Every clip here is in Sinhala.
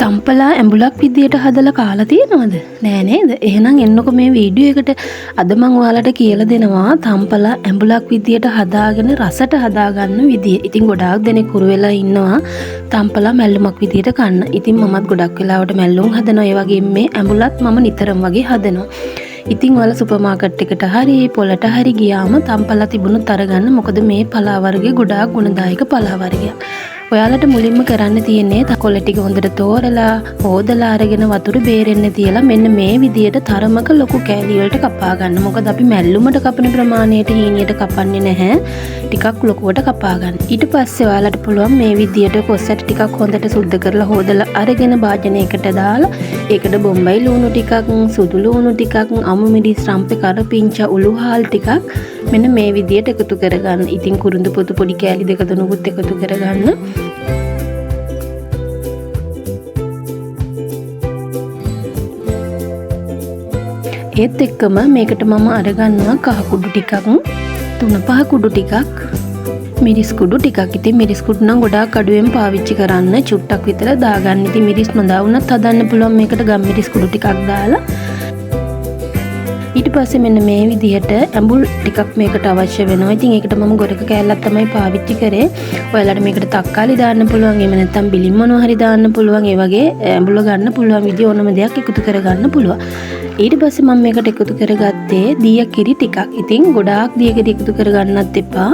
තම්පලා ඇඹුලක් විදියට හදලා කාලා තියෙනවද? නෑ නේද? එහෙනම් එන්නකො මේ වීඩියෝ එකට. අද මම ඔයාලට කියලා දෙනවා තම්පලා ඇඹුලක් විදියට හදාගෙන රසට හදාගන්න විදිය. ඉතින් ගොඩාක් දෙනෙක් කුරු වෙලා ඉන්නවා තම්පලා මැල්ලුමක් විදියට කන්න. ඉතින් මමත් ගොඩක් වෙලාවට මැල්ලුම් හදනවා. ඒ වගේම මේ ඇඹුලත් මම නිතරම වගේ හදනවා. ඉතින් ඔයාලා සුපර් මාකට් එකට හරි පොළට හරි ගියාම තම්පලා තිබුණොත් අරගන්න. මොකද මේ පලා වර්ගයේ ගොඩාක් ගුණදායක පලා වර්ගයක්. ඔයාලට මුලින්ම කරන්න තියෙන්නේ තකොළ ටික හොඳට තෝරලා හොදලා අරගෙන වතුර බේරෙන්න තියලා මෙන්න මේ විදියට තරමක ලොකු කෑලි වලට කපා ගන්න. මොකද අපි මැල්ලුමට කපන ප්‍රමාණයට හීනියට කපන්නේ නැහැ. ටිකක් ලොකුවට කපා ගන්න. ඊට පස්සේ ඔයාලට පුළුවන් මේ විදියට කොස්සට ටිකක් හොඳට සුද්ධ කරලා හොදලා අරගෙන භාජනයකට දාලා ඒකට බොම්බයි ලුණු ටිකක්, සුදු ලුණු ටිකක්, අමු මිරිස්, රම්පේ කරපිංචා, උළුහාල් ටිකක් මෙන්න මේ විදියට එකතු කරගන්න. ඉතින් කුරුඳු පොතු පොඩි කෑලි දෙක තුනකුත් එකතු කරගන්න. ඒත් එක්කම මේකට මම අරගන්නවා කහ කුඩු ටිකක්, 3-5 කුඩු ටිකක්, මිරිස් කුඩු ටිකක්. ඉතින් මිරිස් කුඩු නම් ගොඩාක් අඩුවෙන් පාවිච්චි කරන්න. චුට්ටක් විතර දාගන්න. ඉතින් මිරිස් නොදා වුණත් හදන්න පුළුවන් මේකට ගම් මිරිස් කුඩු ටිකක් දාලා. ඊට පස්සේ මෙන්න මේ විදිහට ඇඹුල් ටිකක් මේකට අවශ්‍ය වෙනවා. ඉතින් ඒකට මම ගොරක කෑල්ලක් තමයි පාවිච්චි කරේ. ඔයාලට මේකට තක්කාලි දාන්න පුළුවන්. එහෙම නැත්නම් බිලින් මොනවා හරි දාන්න පුළුවන්. ඒ වගේ ඇඹුල ගන්න පුළුවන් විදිහ ඕනම දෙයක් එකතු කරගන්න පුළුවන්. ඊට පස්සේ මම මේකට එකතු කරගත්තේ දිය කිරි ටිකක්. ඉතින් ගොඩාක් දිය කිරි එකතු කරගන්නත් එපා.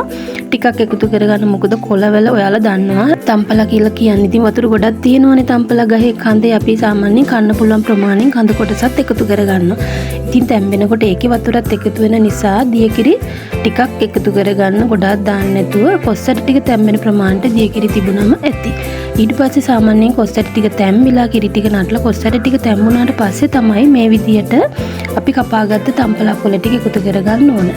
ටිකක් එකතු කරගන්න. මොකද කොළවල ඔයාලා දන්නවා තම්පලා කියලා කියන්නේ. ඉතින් වතුර ගොඩක් තියෙනවනේ තම්පලා ගහේ කඳේ. අපි සාමාන්‍යයෙන් කන්න පුළුවන් ප්‍රමාණයෙන් කඳ කොටසත් එකතු කරගන්නවා. ඉතින් තැම්බෙනකොට ඒකේ වතුරත් එකතු වෙන නිසා දිය කිරි ටිකක් එකතු කරගන්න. ගොඩාක් දාන්න නැතුව කොස්සට ටික තැම්බෙන ප්‍රමාණයට දිය කිරි තිබුණම ඇති. ඊට පස්සේ සාමාන්‍යයෙන් කොස්සට ටික තැම්බිලා කිරි ටික නටලා කොස්සට ටික තැම්බුණාට පස්සේ තමයි මේ විදියට අපි කපාගත්ත තම්පලා කොළ ටික එකතු කරගන්න ඕන.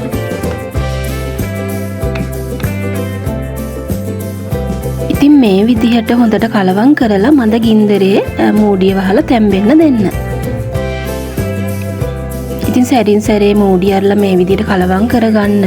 ඉතින් මේ විදිහට හොඳට කලවම් කරලා මඳ ගින්දරේ මූඩිය වහලා තැම්බෙන්න දෙන්න. ඉතින් සැරින් සැරේ මූඩිය අරලා මේ විදිහට කලවම් කරගන්න.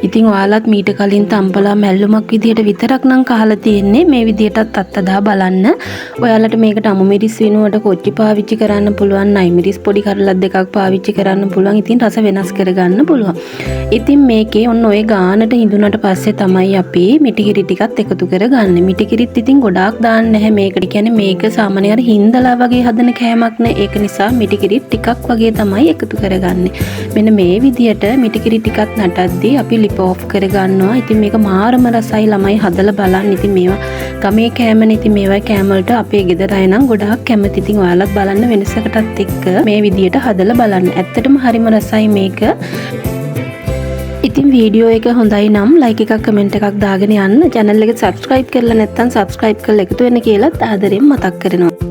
ඉතින් ඔයාලත් මීට කලින් තම්පලා මැල්ලුමක් විදියට විතරක් නම් කහලා තියෙන්නේ. මේ විදියටත් අත්දා බලන්න. ඔයාලට මේකට අමු මිරිස් වෙනුවට කොච්චි පාවිච්චි කරන්න පුළුවන්. නයි මිරිස් පොඩි කරලක් දෙකක් පාවිච්චි කරන්න පුළුවන්. ඉතින් රස වෙනස් කරගන්න පුළුවන්. ඉතින් මේකේ ඔන්න ඔය ගානට හිඳුනට පස්සේ තමයි අපි මිටිකිරි ටිකත් එකතු කරගන්නේ. මිටිකිරිත් ඉතින් ගොඩාක් දාන්න නැහැ මේකට. කියන්නේ මේක සාමාන්‍යයෙන් අර හිඳලා වගේ හදන කෑමක් නේ. ඒක නිසා මිටිකිරි ටිකක් වගේ තමයි එකතු කරගන්නේ. මෙන්න මේ විදියට මිටිකිරි ටිකක් නටද්දී අපි ඔෆ් කරගන්නවා. ඉතින් මේක මාරම රසයි. ළමයි හදලා බලන්න. ඉතින් මේවා ගමේ කෑමනේ. ඉතින් මේවා කෑම වලට අපේ ගෙදර අය නම් ගොඩාක් කැමති. ඉතින් ඔයාලත් බලන්න වෙනසකටත් එක්ක මේ විදියට හදලා බලන්න. ඇත්තටම හරිම රසයි මේක. ඉතින් වීඩියෝ එක හොඳයි නම් ලයික් එකක් කමෙන්ට් එකක් දාගෙන යන්න. channel එක subscribe කරලා නැත්නම් subscribe කරලා එකතු වෙන්න කියලාත් ආදරෙන් මතක් කරනවා.